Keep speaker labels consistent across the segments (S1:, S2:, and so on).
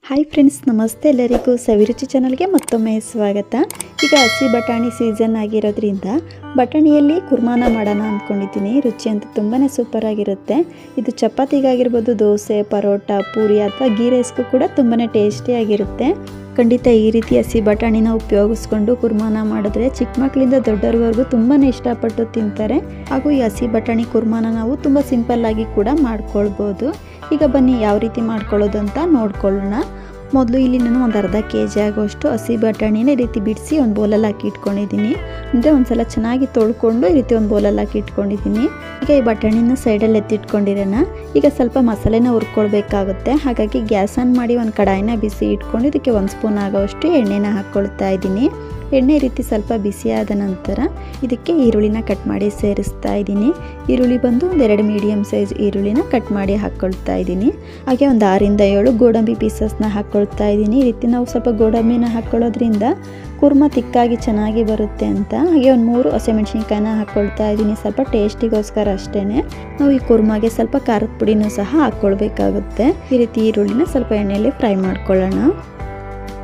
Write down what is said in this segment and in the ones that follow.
S1: Hi friends, ನಮಸ್ತೆ. ಎಲ್ಲರಿಗೂ ಸವಿರುಚಿ ಚಾನಲ್ಗೆ ಮತ್ತೊಮ್ಮೆ ಸ್ವಾಗತ. ಈಗ ಹಸಿ ಬಟಾಣಿ ಸೀಸನ್ ಆಗಿರೋದ್ರಿಂದ ಬಟಾಣಿಯಲ್ಲಿ ಕುರ್ಮಾನ ಮಾಡೋಣ ಅಂದ್ಕೊಂಡಿದ್ದೀನಿ. ರುಚಿ ಅಂತ ತುಂಬಾ ಸೂಪರ್ ಆಗಿರುತ್ತೆ. ಇದು ಚಪಾತಿಗಾಗಿರ್ಬೋದು, ದೋಸೆ, ಪರೋಟ, ಪೂರಿ ಅಥವಾ ಗೀ ರೈಸ್ಗೂ ಕೂಡ ತುಂಬಾ ಟೇಸ್ಟಿಯಾಗಿರುತ್ತೆ. ಖಂಡಿತ ಈ ರೀತಿ ಹಸಿ ಬಟಾಣಿನ ಉಪಯೋಗಿಸ್ಕೊಂಡು ಕುರ್ಮಾನ ಮಾಡಿದ್ರೆ ಚಿಕ್ಕ ಮಕ್ಕಳಿಂದ ದೊಡ್ಡವರೆಗೂ ತುಂಬಾ ಇಷ್ಟಪಟ್ಟು ತಿಂತಾರೆ. ಹಾಗೂ ಈ ಹಸಿ ಬಟಾಣಿ ಕುರ್ಮಾನ ನಾವು ತುಂಬ ಸಿಂಪಲ್ಲಾಗಿ ಕೂಡ ಮಾಡ್ಕೊಳ್ಬೋದು. ಈಗ ಬನ್ನಿ ಯಾವ ರೀತಿ ಮಾಡ್ಕೊಳ್ಳೋದು ಅಂತ ನೋಡ್ಕೊಳ್ಳೋಣ. ಮೊದಲು ಇಲ್ಲಿ ನಾನು ಒಂದು ಅರ್ಧ kg ಆಗೋಷ್ಟು ಹಸಿ ಬಟಾಣಿನ ಈ ರೀತಿ ಬಿಡಿಸಿ ಒಂದು ಬೌಲಲ್ಲಿ ಹಾಕಿ ಇಟ್ಕೊಂಡಿದ್ದೀನಿ. ಅಂದರೆ ಒಂದ್ಸಲ ಚೆನ್ನಾಗಿ ತೊಳ್ಕೊಂಡು ಈ ರೀತಿ ಒಂದು ಬೌಲಲ್ಲಿ ಹಾಕಿ ಇಟ್ಕೊಂಡಿದ್ದೀನಿ. ಈಗ ಈ ಬಟಾಣಿನ ಸೈಡಲ್ಲಿ ಎತ್ತಿಟ್ಕೊಂಡಿರೋಣ. ಈಗ ಸ್ವಲ್ಪ ಮಸಾಲೆನ ಹುರ್ಕೊಳ್ಬೇಕಾಗುತ್ತೆ. ಹಾಗಾಗಿ ಗ್ಯಾಸ್ ಆನ್ ಮಾಡಿ ಒಂದು ಕಡಾಯಿನ ಬಿಸಿ ಇಟ್ಕೊಂಡು ಇದಕ್ಕೆ 1 ಸ್ಪೂನ್ ಆಗೋಷ್ಟು ಎಣ್ಣೆನ ಹಾಕ್ಕೊಳ್ತಾ ಇದ್ದೀನಿ. ಎಣ್ಣೆ ರೀತಿ ಸ್ವಲ್ಪ ಬಿಸಿ ಆದ ನಂತರ ಇದಕ್ಕೆ ಈರುಳ್ಳಿನ ಕಟ್ ಮಾಡಿ ಸೇರಿಸ್ತಾ ಇದ್ದೀನಿ. ಈರುಳ್ಳಿ ಬಂದು ಒಂದು 2 ಮೀಡಿಯಮ್ ಸೈಜ್ ಈರುಳ್ಳಿನ ಕಟ್ ಮಾಡಿ ಹಾಕ್ಕೊಳ್ತಾ ಇದ್ದೀನಿ. ಹಾಗೆ ಒಂದು 6 ಇಂದ 7 ಗೋಡಂಬಿ ಪೀಸಸ್ನ ಹಾಕ್ಕೊಳ್ತಾ ಇದ್ದೀನಿ. ಈ ರೀತಿ ನಾವು ಸ್ವಲ್ಪ ಗೋಡಂಬಿನ ಹಾಕ್ಕೊಳ್ಳೋದ್ರಿಂದ ಕುರ್ಮ ತಿಕ್ಕಾಗಿ ಚೆನ್ನಾಗಿ ಬರುತ್ತೆ ಅಂತ. ಹಾಗೆ ಒಂದು 3 ಹಸಿಮೆಣಸಿನ್ಕಾಯಿನ ಹಾಕ್ಕೊಳ್ತಾ ಇದ್ದೀನಿ, ಸ್ವಲ್ಪ ಟೇಸ್ಟಿಗೋಸ್ಕರ ಅಷ್ಟೇ. ನಾವು ಈ ಕುರ್ಮಗೆ ಸ್ವಲ್ಪ ಖಾರದ ಪುಡಿನೂ ಸಹ ಹಾಕ್ಕೊಳ್ಬೇಕಾಗುತ್ತೆ. ಈ ರೀತಿ ಈರುಳ್ಳಿನ ಸ್ವಲ್ಪ ಎಣ್ಣೆಯಲ್ಲಿ ಫ್ರೈ ಮಾಡ್ಕೊಳ್ಳೋಣ.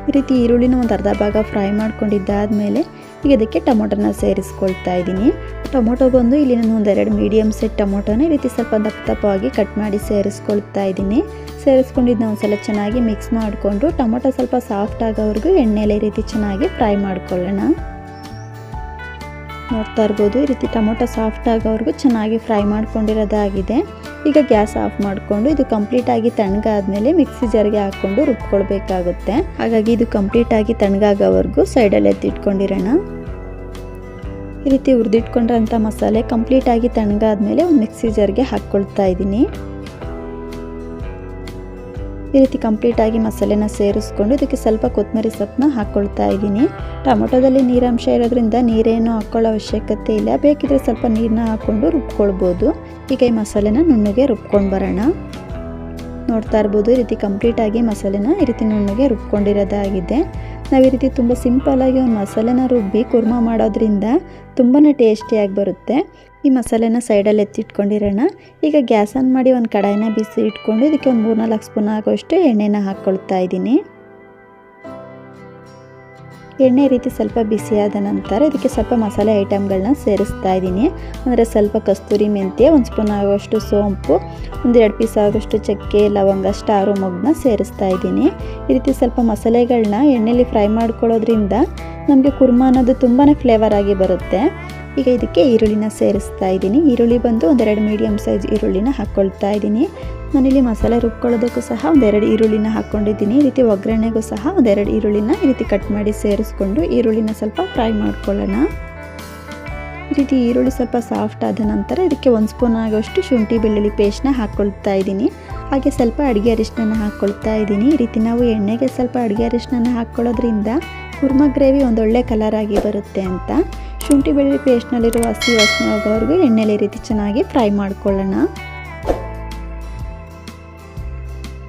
S1: ಈ ರೀತಿ ಈರುಳ್ಳಿನ ಒಂದು ಅರ್ಧ ಭಾಗ ಫ್ರೈ ಮಾಡ್ಕೊಂಡಿದ್ದಾದಮೇಲೆ ಈಗ ಇದಕ್ಕೆ ಟೊಮೊಟೊನ ಸೇರಿಸ್ಕೊಳ್ತಾ ಇದ್ದೀನಿ. ಟೊಮೊಟೊ ಬಂದು ಇಲ್ಲಿ ನಾನು ಒಂದು 2 ಮೀಡಿಯಮ್ ಸೈಜ್ ಟೊಮೊಟೊನ ಈ ರೀತಿ ಸ್ವಲ್ಪ ದಪ್ಪವಾಗಿ ಕಟ್ ಮಾಡಿ ಸೇರಿಸ್ಕೊಳ್ತಾ ಇದ್ದೀನಿ. ಸೇರಿಸ್ಕೊಂಡಿದ್ದನ್ನ ಒಂದ್ಸಲ ಚೆನ್ನಾಗಿ ಮಿಕ್ಸ್ ಮಾಡಿಕೊಂಡು ಟೊಮೊಟೊ ಸ್ವಲ್ಪ ಸಾಫ್ಟ್ ಆಗೋವರೆಗೂ ಎಣ್ಣೆಯಲ್ಲಿ ಈ ರೀತಿ ಚೆನ್ನಾಗಿ ಫ್ರೈ ಮಾಡ್ಕೊಳ್ಳೋಣ. ನೋಡ್ತಾ ಇರ್ಬೋದು, ಈ ರೀತಿ ಟೊಮೊಟೊ ಸಾಫ್ಟ್ ಆಗೋವರೆಗೂ ಚೆನ್ನಾಗಿ ಫ್ರೈ ಮಾಡ್ಕೊಂಡಿರೋದಾಗಿದೆ. ಈಗ ಗ್ಯಾಸ್ ಆಫ್ ಮಾಡಿಕೊಂಡು ಇದು ಕಂಪ್ಲೀಟಾಗಿ ತಣ್ಣಗಾದ್ಮೇಲೆ ಮಿಕ್ಸಿ ಜಾರ್ಗೆ ಹಾಕ್ಕೊಂಡು ರುಬ್ಕೊಳ್ಬೇಕಾಗುತ್ತೆ. ಹಾಗಾಗಿ ಇದು ಕಂಪ್ಲೀಟಾಗಿ ತಣ್ಣಗಾಗೋವರೆಗೂ ಸೈಡಲ್ಲಿ ಎತ್ತಿಟ್ಕೊಂಡಿರೋಣ. ಈ ರೀತಿ ಹುರಿದಿಟ್ಕೊಂಡ್ರಂಥ ಮಸಾಲೆ ಕಂಪ್ಲೀಟಾಗಿ ತಣ್ಣಗಾದ್ಮೇಲೆ ಒಂದು ಮಿಕ್ಸಿ ಜಾರ್ಗೆ ಹಾಕ್ಕೊಳ್ತಾ ಇದ್ದೀನಿ. ಈ ರೀತಿ ಕಂಪ್ಲೀಟಾಗಿ ಮಸಾಲೆನ ಸೇರಿಸ್ಕೊಂಡು ಇದಕ್ಕೆ ಸ್ವಲ್ಪ ಕೊತ್ತಂಬರಿ ಸೊಪ್ಪನ್ನ ಹಾಕ್ಕೊಳ್ತಾ ಇದ್ದೀನಿ. ಟೊಮೊಟೊದಲ್ಲಿ ನೀರಾಂಶ ಇರೋದ್ರಿಂದ ನೀರೇನು ಹಾಕ್ಕೊಳ್ಳೋ ಅವಶ್ಯಕತೆ ಇಲ್ಲ. ಬೇಕಿದ್ರೆ ಸ್ವಲ್ಪ ನೀರನ್ನ ಹಾಕ್ಕೊಂಡು ರುಬ್ಕೊಳ್ಬೋದು. ಈಗ ಈ ಮಸಾಲೆನ ನುಣ್ಣಗೆ ರುಬ್ಕೊಂಡು ಬರೋಣ. ನೋಡ್ತಾ ಇರ್ಬೋದು, ಈ ರೀತಿ ಕಂಪ್ಲೀಟಾಗಿ ಮಸಾಲೆನ ಈ ರೀತಿ ನುಣ್ಣಗೆ ರುಬ್ಕೊಂಡಿರೋದಾಗಿದೆ. ನಾವು ಈ ರೀತಿ ತುಂಬ ಸಿಂಪಲ್ಲಾಗಿ ಒಂದು ಮಸಾಲೆನ ರುಬ್ಬಿ ಕುರ್ಮಾ ಮಾಡೋದ್ರಿಂದ ತುಂಬಾ ಟೇಸ್ಟಿಯಾಗಿ ಬರುತ್ತೆ. ಈ ಮಸಾಲೆನ ಸೈಡಲ್ಲಿ ಎತ್ತಿಟ್ಕೊಂಡಿರೋಣ. ಈಗ ಗ್ಯಾಸ್ ಆನ್ ಮಾಡಿ ಒಂದು ಕಡಾಯಿನ ಬಿಸಿ ಇಟ್ಕೊಂಡು ಇದಕ್ಕೆ ಒಂದು 3-4 ಸ್ಪೂನ್ ಆಗೋಷ್ಟು ಎಣ್ಣೆನ ಹಾಕ್ಕೊಳ್ತಾ ಇದ್ದೀನಿ. ಎಣ್ಣೆ ರೀತಿ ಸ್ವಲ್ಪ ಬಿಸಿಯಾದ ನಂತರ ಇದಕ್ಕೆ ಸ್ವಲ್ಪ ಮಸಾಲೆ ಐಟಮ್ಗಳನ್ನ ಸೇರಿಸ್ತಾ ಇದ್ದೀನಿ. ಅಂದರೆ ಸ್ವಲ್ಪ ಕಸ್ತೂರಿ ಮೆಂತ್ಯ, 1 ಸ್ಪೂನ್ ಆಗೋಷ್ಟು ಸೋಂಪು, ಒಂದು 2 ಪೀಸ್ ಆಗೋಷ್ಟು ಚಕ್ಕೆ, ಲವಂಗ, ಸ್ಟಾರು ಮೊಗ್ಗನ್ನ ಸೇರಿಸ್ತಾ ಇದ್ದೀನಿ. ಈ ರೀತಿ ಸ್ವಲ್ಪ ಮಸಾಲೆಗಳನ್ನ ಎಣ್ಣೆಯಲ್ಲಿ ಫ್ರೈ ಮಾಡ್ಕೊಳ್ಳೋದ್ರಿಂದ ನಮಗೆ ಕುರ್ಮಾ ಅನ್ನೋದು ತುಂಬಾ ಫ್ಲೇವರ್ ಆಗಿ ಬರುತ್ತೆ. ಈಗ ಇದಕ್ಕೆ ಈರುಳ್ಳಿನ ಸೇರಿಸ್ತಾ ಇದ್ದೀನಿ. ಈರುಳ್ಳಿ ಬಂದು ಒಂದು 2 ಮೀಡಿಯಮ್ ಸೈಜ್ ಈರುಳ್ಳಿನ ಹಾಕ್ಕೊಳ್ತಾ ಇದ್ದೀನಿ. ನಾನಿಲ್ಲಿ ಮಸಾಲೆ ರುಬ್ಕೊಳ್ಳೋದಕ್ಕೂ ಸಹ ಒಂದು 2 ಈರುಳ್ಳಿನ ಹಾಕ್ಕೊಂಡಿದ್ದೀನಿ. ಈ ರೀತಿ ಒಗ್ಗರಣೆಗೂ ಸಹ ಒಂದು 2 ಈರುಳ್ಳಿನ ಈ ರೀತಿ ಕಟ್ ಮಾಡಿ ಸೇರಿಸ್ಕೊಂಡು ಈರುಳ್ಳಿನ ಸ್ವಲ್ಪ ಫ್ರೈ ಮಾಡ್ಕೊಳ್ಳೋಣ. ಈ ರೀತಿ ಈರುಳ್ಳಿ ಸ್ವಲ್ಪ ಸಾಫ್ಟ್ ಆದ ನಂತರ ಇದಕ್ಕೆ 1 ಸ್ಪೂನ್ ಆಗೋಷ್ಟು ಶುಂಠಿ ಬೆಳ್ಳುಳ್ಳಿ ಪೇಸ್ಟ್ನ ಹಾಕ್ಕೊಳ್ತಾ ಇದ್ದೀನಿ. ಹಾಗೆ ಸ್ವಲ್ಪ ಅಡುಗೆ ಅರಿಶಿನ ಹಾಕ್ಕೊಳ್ತಾ ಇದ್ದೀನಿ. ಈ ರೀತಿ ನಾವು ಎಣ್ಣೆಗೆ ಸ್ವಲ್ಪ ಅಡುಗೆ ಅರಿಶಿನ ಹಾಕ್ಕೊಳ್ಳೋದ್ರಿಂದ ಕುರ್ಮಾ ಗ್ರೇವಿ ಒಂದೊಳ್ಳೆ ಕಲರ್ ಆಗಿ ಬರುತ್ತೆ ಅಂತ. ಶುಂಠಿ ಬೆಳ್ಳುಳ್ಳಿ ಪೇಸ್ಟ್ನಲ್ಲಿರುವ ಹಸಿ ವಾಸನೆ ಹೋಗೋವರೆಗೂ ಎಣ್ಣೆಲಿ ಈ ರೀತಿ ಚೆನ್ನಾಗಿ ಫ್ರೈ ಮಾಡ್ಕೊಳ್ಳೋಣ.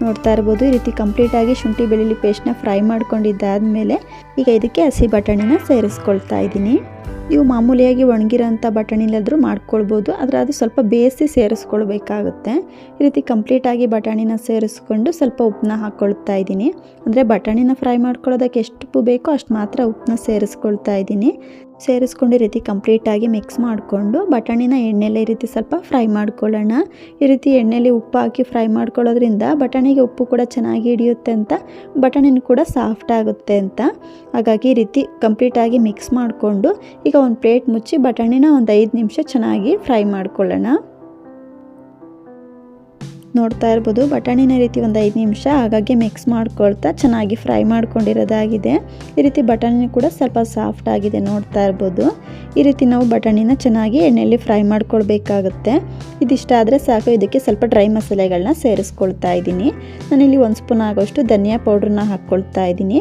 S1: ನೋಡ್ತಾ ಇರ್ಬೋದು, ಈ ರೀತಿ ಕಂಪ್ಲೀಟಾಗಿ ಶುಂಠಿ ಬೆಳ್ಳುಳ್ಳಿ ಪೇಸ್ಟ್ನ ಫ್ರೈ ಮಾಡ್ಕೊಂಡಿದ್ದಾದಮೇಲೆ ಈಗ ಇದಕ್ಕೆ ಹಸಿ ಬಟಾಣಿನ ಸೇರಿಸ್ಕೊಳ್ತಾ ಇದ್ದೀನಿ. ನೀವು ಮಾಮೂಲಿಯಾಗಿ ಒಣಗಿರೋಂಥ ಬಟಾಣಿಲಾದರೂ ಮಾಡ್ಕೊಳ್ಬೋದು, ಆದರೆ ಅದು ಸ್ವಲ್ಪ ಬೇಯಿಸಿ ಸೇರಿಸ್ಕೊಳ್ಬೇಕಾಗುತ್ತೆ. ಈ ರೀತಿ ಕಂಪ್ಲೀಟಾಗಿ ಬಟಾಣಿನ ಸೇರಿಸ್ಕೊಂಡು ಸ್ವಲ್ಪ ಉಪ್ಪನ್ನ ಹಾಕ್ಕೊಳ್ತಾ ಇದ್ದೀನಿ. ಅಂದರೆ ಬಟಾಣಿನ ಫ್ರೈ ಮಾಡ್ಕೊಳ್ಳೋದಕ್ಕೆ ಎಷ್ಟು ಉಪ್ಪು ಬೇಕೋ ಅಷ್ಟು ಮಾತ್ರ ಉಪ್ಪನ್ನ ಸೇರಿಸ್ಕೊಳ್ತಾ ಇದ್ದೀನಿ. ಸೇರಿಸ್ಕೊಂಡು ಈ ರೀತಿ ಕಂಪ್ಲೀಟಾಗಿ ಮಿಕ್ಸ್ ಮಾಡಿಕೊಂಡು ಬಟಾಣಿನ ಎಣ್ಣೆಲೆ ಈ ರೀತಿ ಸ್ವಲ್ಪ ಫ್ರೈ ಮಾಡ್ಕೊಳ್ಳೋಣ. ಈ ರೀತಿ ಎಣ್ಣೆಲಿ ಉಪ್ಪು ಹಾಕಿ ಫ್ರೈ ಮಾಡ್ಕೊಳ್ಳೋದ್ರಿಂದ ಬಟಾಣಿಗೆ ಉಪ್ಪು ಕೂಡ ಚೆನ್ನಾಗಿ ಹಿಡಿಯುತ್ತೆ ಅಂತ, ಬಟಾಣಿನೂ ಕೂಡ ಸಾಫ್ಟ್ ಆಗುತ್ತೆ ಅಂತ. ಹಾಗಾಗಿ ಈ ರೀತಿ ಕಂಪ್ಲೀಟಾಗಿ ಮಿಕ್ಸ್ ಮಾಡಿಕೊಂಡು ಈಗ ಒಂದು ಪ್ಲೇಟ್ ಮುಚ್ಚಿ ಬಟಾಣಿನ ಒಂದು 5 ನಿಮಿಷ ಚೆನ್ನಾಗಿ ಫ್ರೈ ಮಾಡ್ಕೊಳ್ಳೋಣ. ನೋಡ್ತಾ ಇರ್ಬೋದು, ಬಟಾಣಿನ ರೀತಿ ಒಂದು 5 ನಿಮಿಷ ಹಾಗಾಗಿ ಮಿಕ್ಸ್ ಮಾಡ್ಕೊಳ್ತಾ ಚೆನ್ನಾಗಿ ಫ್ರೈ ಮಾಡ್ಕೊಂಡಿರೋದಾಗಿದೆ. ಈ ರೀತಿ ಬಟಾಣಿ ಕೂಡ ಸ್ವಲ್ಪ ಸಾಫ್ಟ್ ಆಗಿದೆ, ನೋಡ್ತಾ ಇರ್ಬೋದು. ಈ ರೀತಿ ನಾವು ಬಟಾಣಿನ ಚೆನ್ನಾಗಿ ಎಣ್ಣೆಯಲ್ಲಿ ಫ್ರೈ ಮಾಡ್ಕೊಳ್ಬೇಕಾಗುತ್ತೆ. ಇದಿಷ್ಟ ಆದರೆ ಸಾಕು. ಇದಕ್ಕೆ ಸ್ವಲ್ಪ ಡ್ರೈ ಮಸಾಲೆಗಳನ್ನ ಸೇರಿಸ್ಕೊಳ್ತಾ ಇದ್ದೀನಿ. ನಾನಿಲ್ಲಿ 1 ಸ್ಪೂನ್ ಆಗೋಷ್ಟು ಧನಿಯಾ ಪೌಡ್ರನ್ನ ಹಾಕ್ಕೊಳ್ತಾ ಇದ್ದೀನಿ.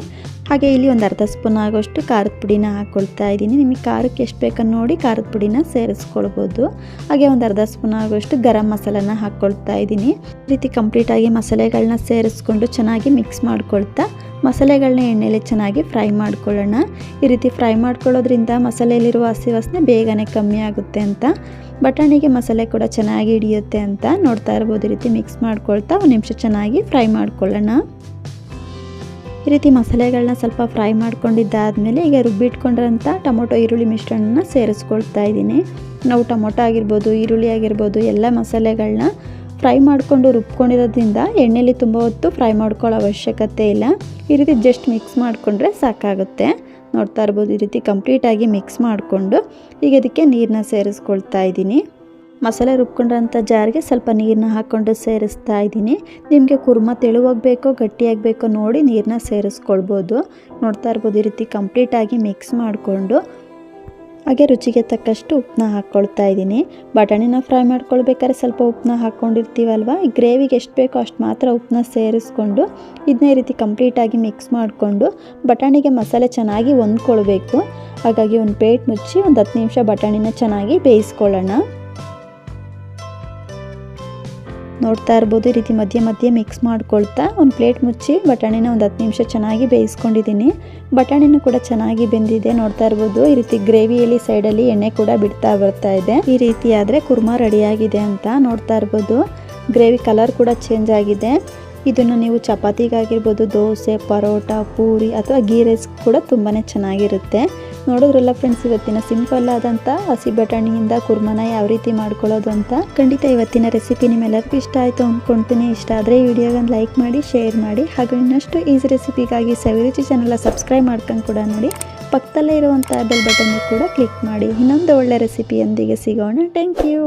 S1: ಹಾಗೆ ಇಲ್ಲಿ ಒಂದು ಅರ್ಧ ಸ್ಪೂನ್ ಆಗೋಷ್ಟು ಖಾರದ ಪುಡಿನ ಹಾಕ್ಕೊಳ್ತಾ ಇದ್ದೀನಿ. ನಿಮಗೆ ಖಾರಕ್ಕೆ ಎಷ್ಟು ಬೇಕನ್ನು ನೋಡಿ ಖಾರದ ಪುಡಿನ ಸೇರಿಸ್ಕೊಳ್ಬೋದು. ಹಾಗೆ ಒಂದು ಅರ್ಧ ಸ್ಪೂನ್ ಆಗೋಷ್ಟು ಗರಂ ಮಸಾಲನ ಹಾಕ್ಕೊಳ್ತಾ ಇದ್ದೀನಿ. ಈ ರೀತಿ ಕಂಪ್ಲೀಟಾಗಿ ಮಸಾಲೆಗಳನ್ನ ಸೇರಿಸ್ಕೊಂಡು ಚೆನ್ನಾಗಿ ಮಿಕ್ಸ್ ಮಾಡ್ಕೊಳ್ತಾ ಮಸಾಲೆಗಳನ್ನ ಎಣ್ಣೆಯಲ್ಲಿ ಚೆನ್ನಾಗಿ ಫ್ರೈ ಮಾಡ್ಕೊಳ್ಳೋಣ. ಈ ರೀತಿ ಫ್ರೈ ಮಾಡ್ಕೊಳ್ಳೋದ್ರಿಂದ ಮಸಾಲೆಯಲ್ಲಿರುವ ಹಸಿ ವಾಸನೆ ಬೇಗನೆ ಕಮ್ಮಿ ಆಗುತ್ತೆ ಅಂತ, ಬಟಾಣಿಗೆ ಮಸಾಲೆ ಕೂಡ ಚೆನ್ನಾಗಿ ಹಿಡಿಯುತ್ತೆ ಅಂತ. ನೋಡ್ತಾ ಇರ್ಬೋದು, ಈ ರೀತಿ ಮಿಕ್ಸ್ ಮಾಡ್ಕೊಳ್ತಾ 1 ನಿಮಿಷ ಚೆನ್ನಾಗಿ ಫ್ರೈ ಮಾಡ್ಕೊಳ್ಳೋಣ. ಈ ರೀತಿ ಮಸಾಲೆಗಳನ್ನ ಸ್ವಲ್ಪ ಫ್ರೈ ಮಾಡ್ಕೊಂಡಿದ್ದಾದಮೇಲೆ ಈಗ ರುಬ್ಬಿಟ್ಕೊಂಡಿರೋಂಥ ಟೊಮೊಟೊ ಈರುಳ್ಳಿ ಮಿಶ್ರಣನ ಸೇರಿಸ್ಕೊಳ್ತಾ ಇದ್ದೀನಿ. ನಾವು ಟೊಮೊಟೊ ಆಗಿರ್ಬೋದು, ಈರುಳ್ಳಿ ಆಗಿರ್ಬೋದು ಎಲ್ಲ ಮಸಾಲೆಗಳನ್ನ ಫ್ರೈ ಮಾಡಿಕೊಂಡು ರುಬ್ಕೊಂಡಿರೋದ್ರಿಂದ ಎಣ್ಣೆಲಿ ತುಂಬ ಹೊತ್ತು ಫ್ರೈ ಮಾಡ್ಕೊಳ್ಳೋ ಅವಶ್ಯಕತೆ ಇಲ್ಲ. ಈ ರೀತಿ ಜಸ್ಟ್ ಮಿಕ್ಸ್ ಮಾಡಿಕೊಂಡ್ರೆ ಸಾಕಾಗುತ್ತೆ. ನೋಡ್ತಾ ಇರ್ಬೋದು, ಈ ರೀತಿ ಕಂಪ್ಲೀಟಾಗಿ ಮಿಕ್ಸ್ ಮಾಡಿಕೊಂಡು ಈಗ ಇದಕ್ಕೆ ನೀರನ್ನ ಸೇರಿಸ್ಕೊಳ್ತಾ ಇದ್ದೀನಿ. ಮಸಾಲೆ ರುಬ್ಕೊಂಡ್ರಂಥ ಜಾರಿಗೆ ಸ್ವಲ್ಪ ನೀರನ್ನ ಹಾಕ್ಕೊಂಡು ಸೇರಿಸ್ತಾ ಇದ್ದೀನಿ. ನಿಮಗೆ ಕುರ್ಮ ತೆಳುವಾಗಬೇಕೋ ಗಟ್ಟಿಯಾಗಬೇಕೋ ನೋಡಿ ನೀರನ್ನ ಸೇರಿಸ್ಕೊಳ್ಬೋದು. ನೋಡ್ತಾ ಇರ್ಬೋದು, ಈ ರೀತಿ ಕಂಪ್ಲೀಟಾಗಿ ಮಿಕ್ಸ್ ಮಾಡಿಕೊಂಡು ಹಾಗೆ ರುಚಿಗೆ ತಕ್ಕಷ್ಟು ಉಪ್ಪನ್ನ ಹಾಕ್ಕೊಳ್ತಾ ಇದ್ದೀನಿ. ಬಟಾಣಿನ ಫ್ರೈ ಮಾಡ್ಕೊಳ್ಬೇಕಾದ್ರೆ ಸ್ವಲ್ಪ ಉಪ್ಪನ್ನ ಹಾಕ್ಕೊಂಡಿರ್ತೀವಲ್ವ, ಈ ಗ್ರೇವಿಗೆ ಎಷ್ಟು ಬೇಕೋ ಅಷ್ಟು ಮಾತ್ರ ಉಪ್ಪನ್ನ ಸೇರಿಸ್ಕೊಂಡು ಇದನ್ನ ಈ ರೀತಿ ಕಂಪ್ಲೀಟಾಗಿ ಮಿಕ್ಸ್ ಮಾಡಿಕೊಂಡು ಬಟಾಣಿಗೆ ಮಸಾಲೆ ಚೆನ್ನಾಗಿ ಹೊಂದ್ಕೊಳ್ಬೇಕು. ಹಾಗಾಗಿ ಒಂದು ಪ್ಲೇಟ್ ಮುಚ್ಚಿ ಒಂದು 10 ನಿಮಿಷ ಬಟಾಣಿನ ಚೆನ್ನಾಗಿ ಬೇಯಿಸ್ಕೊಳ್ಳೋಣ. ನೋಡ್ತಾ ಇರ್ಬೋದು, ಈ ರೀತಿ ಮಧ್ಯೆ ಮಧ್ಯೆ ಮಿಕ್ಸ್ ಮಾಡ್ಕೊಳ್ತಾ ಒಂದು ಪ್ಲೇಟ್ ಮುಚ್ಚಿ ಬಟಾಣಿನ ಒಂದು 10 ನಿಮಿಷ ಚೆನ್ನಾಗಿ ಬೇಯಿಸ್ಕೊಂಡಿದ್ದೀನಿ. ಬಟಾಣಿನೂ ಕೂಡ ಚೆನ್ನಾಗಿ ಬೆಂದಿದೆ. ನೋಡ್ತಾ ಇರ್ಬೋದು, ಈ ರೀತಿ ಗ್ರೇವಿಯಲ್ಲಿ ಸೈಡಲ್ಲಿ ಎಣ್ಣೆ ಕೂಡ ಬಿಡ್ತಾ ಬರ್ತಾ ಇದೆ. ಈ ರೀತಿ ಆದರೆ ಕುರ್ಮಾ ರೆಡಿಯಾಗಿದೆ ಅಂತ ನೋಡ್ತಾ ಇರ್ಬೋದು. ಗ್ರೇವಿ ಕಲರ್ ಕೂಡ ಚೇಂಜ್ ಆಗಿದೆ. ಇದನ್ನು ನೀವು ಚಪಾತಿಗಾಗಿರ್ಬೋದು, ದೋಸೆ, ಪರೋಟ, ಪೂರಿ ಅಥವಾ ಗೀ ರೈಸ್ ಕೂಡ ತುಂಬಾ ಚೆನ್ನಾಗಿರುತ್ತೆ. ನೋಡಿದ್ರಲ್ಲ ಫ್ರೆಂಡ್ಸ್, ಇವತ್ತಿನ ಸಿಂಪಲ್ ಆದಂಥ ಹಸಿ ಬಟಾಣಿಯಿಂದ ಕುರ್ಮನ ಯಾವ ರೀತಿ ಮಾಡ್ಕೊಳ್ಳೋದು ಅಂತ. ಖಂಡಿತ ಇವತ್ತಿನ ರೆಸಿಪಿ ನಿಮ್ಮೆಲ್ಲರಿಗೂ ಇಷ್ಟ ಆಯಿತು ಅಂದ್ಕೊಳ್ತೀನಿ. ಇಷ್ಟ ಆದರೆ ಈ ವಿಡಿಯೋಗೊಂದು ಲೈಕ್ ಮಾಡಿ, ಶೇರ್ ಮಾಡಿ. ಹಾಗೂ ಇನ್ನಷ್ಟು ಈಸಿ ರೆಸಿಪಿಗಾಗಿ ಸವಿರುಚಿ ಚಾನಲ್ನ ಸಬ್ಸ್ಕ್ರೈಬ್ ಮಾಡ್ಕೊಂಡು ಕೂಡ ನೋಡಿ. ಪಕ್ಕದಲ್ಲೇ ಇರುವಂಥ ಬೆಲ್ ಬಟನ್ ಕೂಡ ಕ್ಲಿಕ್ ಮಾಡಿ. ಇನ್ನೊಂದು ಒಳ್ಳೆ ರೆಸಿಪಿಯೊಂದಿಗೆ ಸಿಗೋಣ. Thank you.